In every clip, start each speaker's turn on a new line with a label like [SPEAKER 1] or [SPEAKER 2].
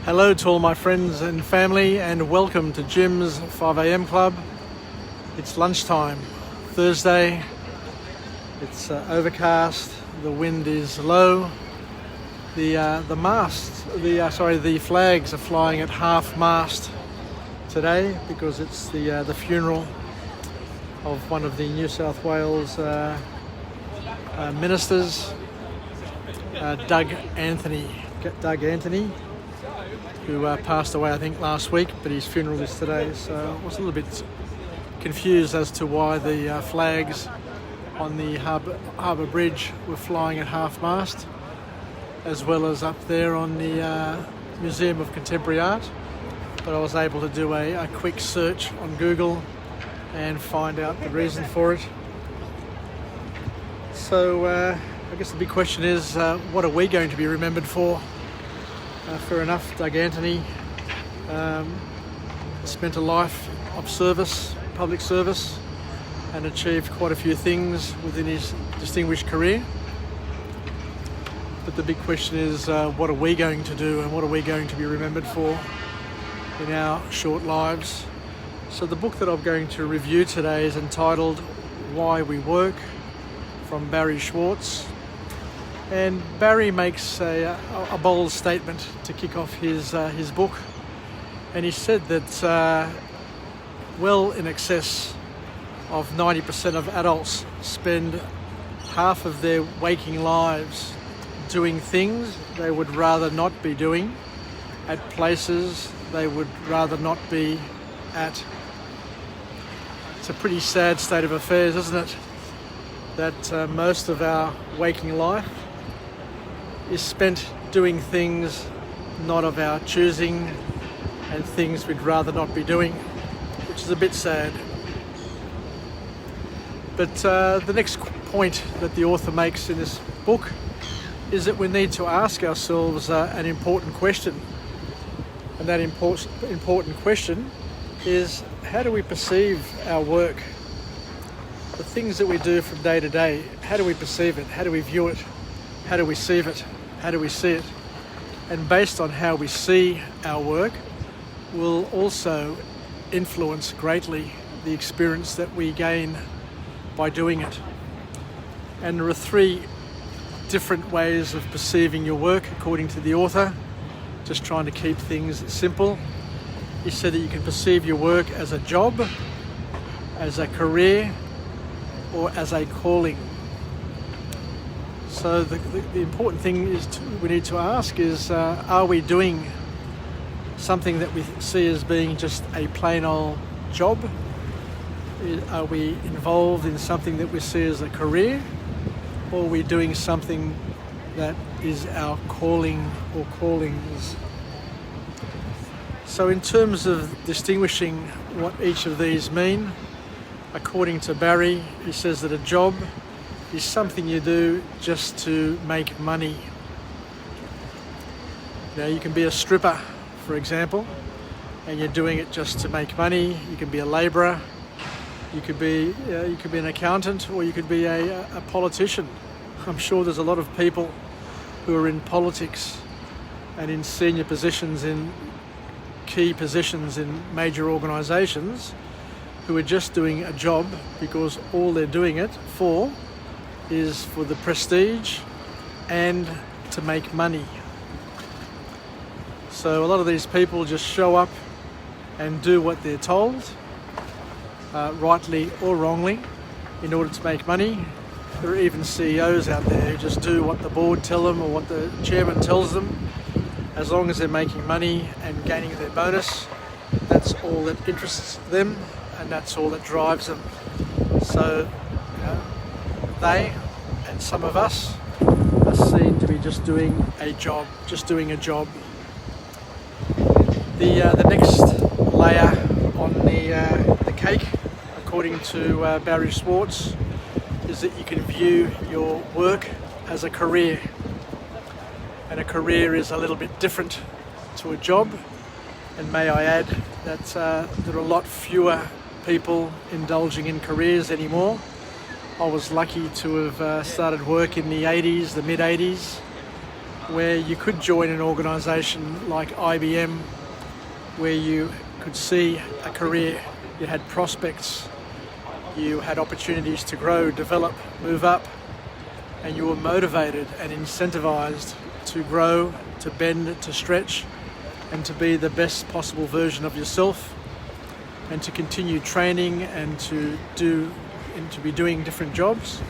[SPEAKER 1] Hello to all my friends and family, and welcome to Jim's 5am Club. It's lunchtime, Thursday. It's overcast. The wind is low. The flags are flying at half mast today because it's the funeral of one of the New South Wales ministers, Doug Anthony, who passed away, I think, last week, but his funeral is today. So I was a little bit confused as to why the flags on the harbour bridge were flying at half-mast, as well as up there on the Museum of Contemporary Art. But I was able to do a quick search on Google and find out the reason for it. So I guess the big question is, what are we going to be remembered for? Fair enough, Doug Anthony spent a life of service, public service, and achieved quite a few things within his distinguished career. But the big question is, what are we going to do and what are we going to be remembered for in our short lives? So the book that I'm going to review today is entitled Why We Work, from Barry Schwartz. And Barry makes a bold statement to kick off his book, and he said that well in excess of 90% of adults spend half of their waking lives doing things they would rather not be doing, at places they would rather not be at. It's a pretty sad state of affairs, isn't it? That most of our waking life is spent doing things not of our choosing and things we'd rather not be doing, which is a bit sad. But the next point that the author makes in this book is that we need to ask ourselves an important question. And that important question is, how do we perceive our work? The things that we do from day to day, how do we perceive it? How do we view it? How do we see it? How do we see it? And based on how we see our work will also influence greatly the experience that we gain by doing it. And there are three different ways of perceiving your work, according to the author, just trying to keep things simple. He said that you can perceive your work as a job, as a career, or as a calling. So the important thing we need to ask is, are we doing something that we see as being just a plain old job? Are we involved in something that we see as a career? Or are we doing something that is our calling or callings? So in terms of distinguishing what each of these mean, according to Barry, he says that a job is something you do just to make money. Now, you can be a stripper, for example, and you're doing it just to make money. You can be a labourer, you could be an accountant, or you could be a politician. I'm sure there's a lot of people who are in politics and in senior positions, in key positions in major organisations, who are just doing a job because all they're doing it for is for the prestige and to make money. So a lot of these people just show up and do what they're told, rightly or wrongly, in order to make money. There are even CEOs out there who just do what the board tell them or what the chairman tells them. As long as they're making money and gaining their bonus, that's all that interests them, and that's all that drives them. So they and some of us are seen to be just doing a job, The next layer on the cake, according to Barry Schwartz, is that you can view your work as a career. And a career is a little bit different to a job. And may I add that there are a lot fewer people indulging in careers anymore. I was lucky to have started work in the 80s, the mid-80s, where you could join an organisation like IBM, where you could see a career, you had prospects, you had opportunities to grow, develop, move up, and you were motivated and incentivised to grow, to bend, to stretch, and to be the best possible version of yourself, and to continue training and to be doing different jobs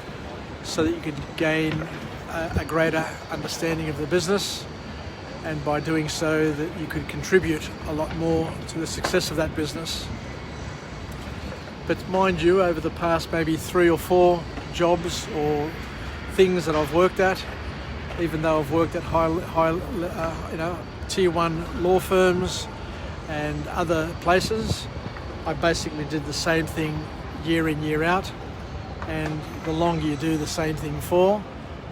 [SPEAKER 1] so that you could gain a greater understanding of the business, and by doing so that you could contribute a lot more to the success of that business. But mind you, over the past maybe 3 or 4 jobs or things that I've worked at, even though I've worked at high tier 1 law firms and other places, I basically did the same thing year in, year out. And the longer you do the same thing for,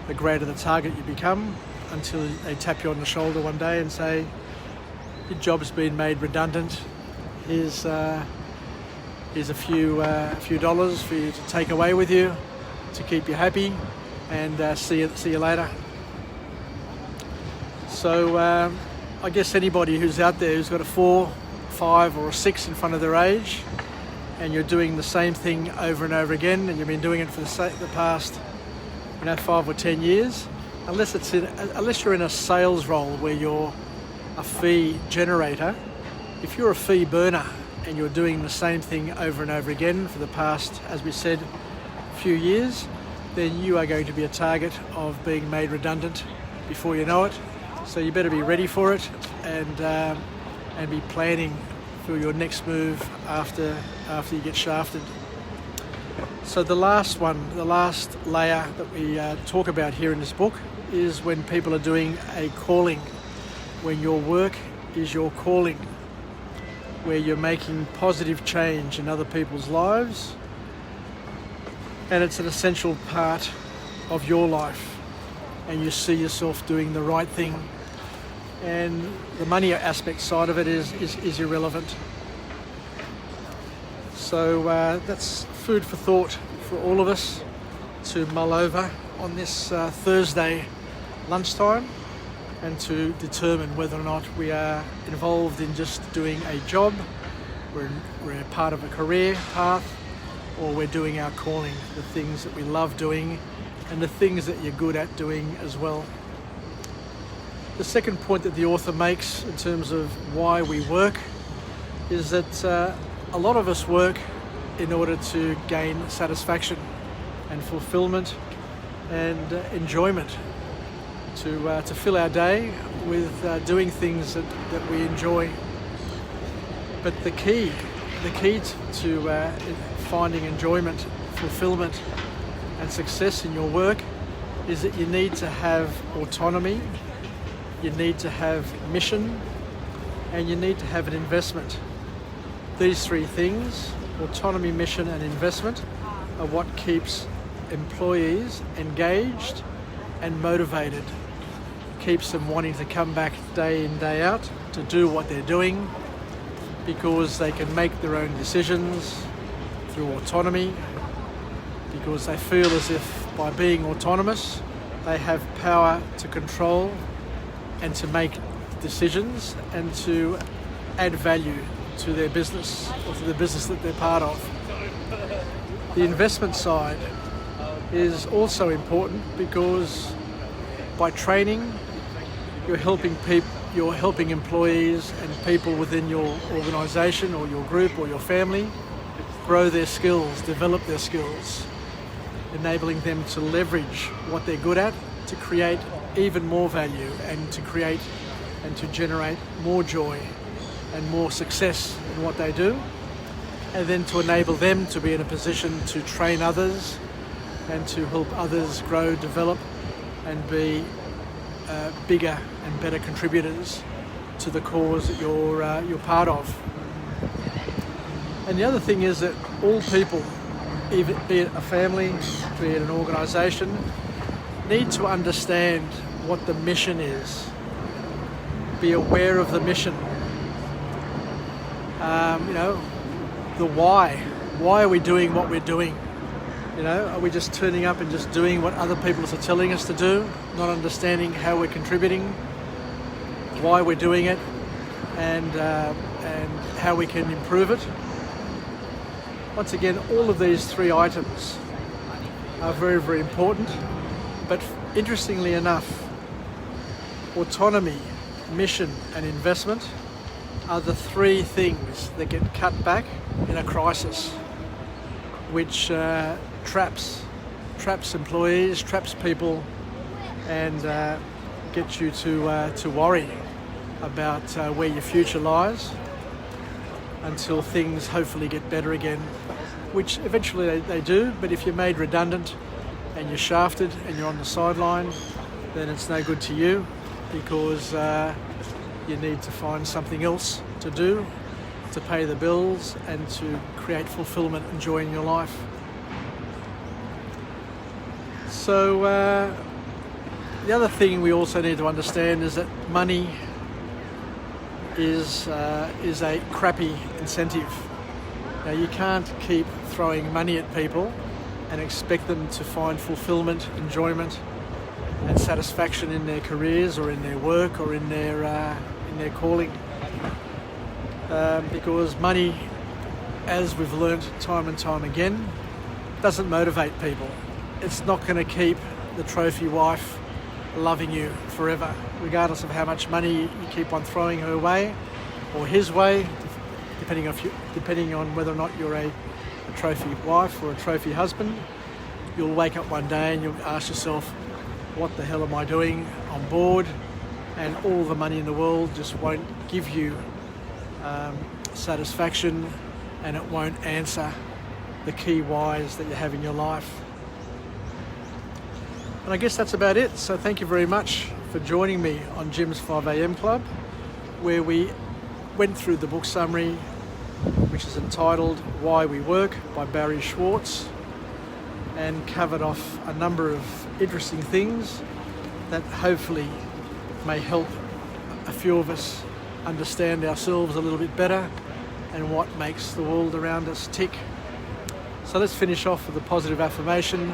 [SPEAKER 1] the greater the target you become, until they tap you on the shoulder one day and say, your job's been made redundant. Here's a few dollars for you to take away with you to keep you happy, and see you later. So I guess anybody who's out there who's got a 4, 5 or a 6 in front of their age, and you're doing the same thing over and over again, and you've been doing it for the past 5 or 10 years, unless you're in a sales role where you're a fee generator, if you're a fee burner and you're doing the same thing over and over again for the past, as we said, few years, then you are going to be a target of being made redundant before you know it. So you better be ready for it, and be planning for your next move after you get shafted. So the last layer that we talk about here in this book is when people are doing a calling, when your work is your calling, where you're making positive change in other people's lives, and it's an essential part of your life, and you see yourself doing the right thing, and the money aspect side of it is irrelevant. So that's food for thought for all of us to mull over on this Thursday lunchtime, and to determine whether or not we are involved in just doing a job, we're part of a career path, or we're doing our calling, the things that we love doing and the things that you're good at doing as well. The second point that the author makes in terms of why we work is that a lot of us work in order to gain satisfaction and fulfillment and enjoyment, to fill our day with doing things that we enjoy. But the key to finding enjoyment, fulfillment and success in your work is that you need to have autonomy, you need to have mission, and you need to have an investment. These 3 things, autonomy, mission and investment, are what keeps employees engaged and motivated, keeps them wanting to come back day in, day out to do what they're doing, because they can make their own decisions through autonomy, because they feel as if by being autonomous they have power to control and to make decisions and to add value to their business or to the business that they're part of. The investment side is also important, because by training you're helping employees and people within your organisation or your group or your family grow their skills, develop their skills, enabling them to leverage what they're good at to create even more value, and to create and to generate more joy and more success in what they do, and then to enable them to be in a position to train others and to help others grow, develop and be bigger and better contributors to the cause that you're part of. And the other thing is that all people, even be it a family, be it an organisation, need to understand what the mission is. Be aware of the mission. The why. Why are we doing what we're doing? You know, are we just turning up and just doing what other people are telling us to do, not understanding how we're contributing, why we're doing it, and how we can improve it? Once again, all of these three items are very, very important, but interestingly enough, autonomy, mission and investment are the three things that get cut back in a crisis, which traps employees, traps people, and gets you to worry about where your future lies until things hopefully get better again, which eventually they do. But if you're made redundant and you're shafted and you're on the sideline, then it's no good to you, because you need to find something else to do to pay the bills and to create fulfillment and joy in your life. So the other thing we also need to understand is that money is a crappy incentive. Now, you can't keep throwing money at people and expect them to find fulfillment, enjoyment and satisfaction in their careers or in their work or in their calling. Because money, as we've learnt time and time again, doesn't motivate people. It's not going to keep the trophy wife loving you forever, regardless of how much money you keep on throwing her way or his way, depending on whether or not you're a trophy wife or a trophy husband. You'll wake up one day and you'll ask yourself, what the hell am I doing? I'm bored, and all the money in the world just won't give you satisfaction, and it won't answer the key whys that you have in your life. And I guess that's about it. So thank you very much for joining me on Jim's 5am Club, where we went through the book summary, which is entitled Why We Work by Barry Schwartz, and covered off a number of interesting things that hopefully may help a few of us understand ourselves a little bit better and what makes the world around us tick. So let's finish off with a positive affirmation.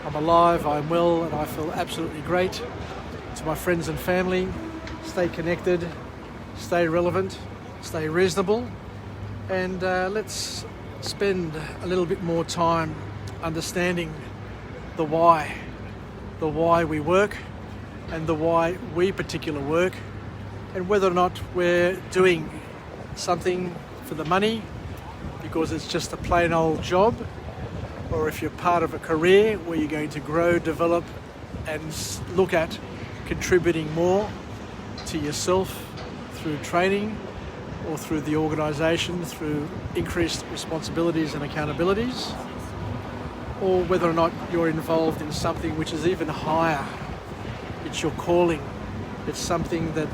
[SPEAKER 1] I'm alive, I'm well, and I feel absolutely great. To my friends and family, stay connected, stay relevant, stay reasonable, and let's spend a little bit more time understanding the why we work and the why we particular work, and whether or not we're doing something for the money because it's just a plain old job, or if you're part of a career where you're going to grow, develop and look at contributing more to yourself through training or through the organisation, through increased responsibilities and accountabilities, or whether or not you're involved in something which is even higher. It's your calling. It's something that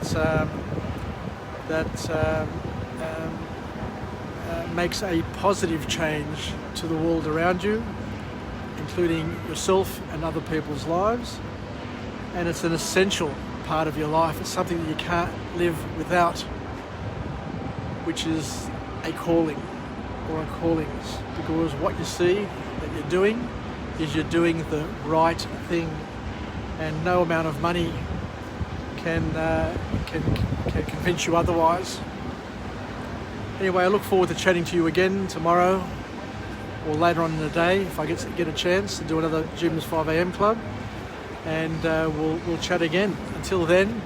[SPEAKER 1] makes a positive change to the world around you, including yourself and other people's lives. And it's an essential part of your life. It's something that you can't live without, which is a calling or a callings, because what you see that you're doing is you're doing the right thing, and no amount of money can convince you otherwise. Anyway, I look forward to chatting to you again tomorrow or later on in the day if I get a chance to do another Jim's 5am Club, and we'll chat again. Until then,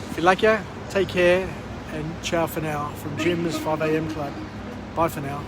[SPEAKER 1] if you like ya, take care, and ciao for now from Jim's 5am Club. Bye for now.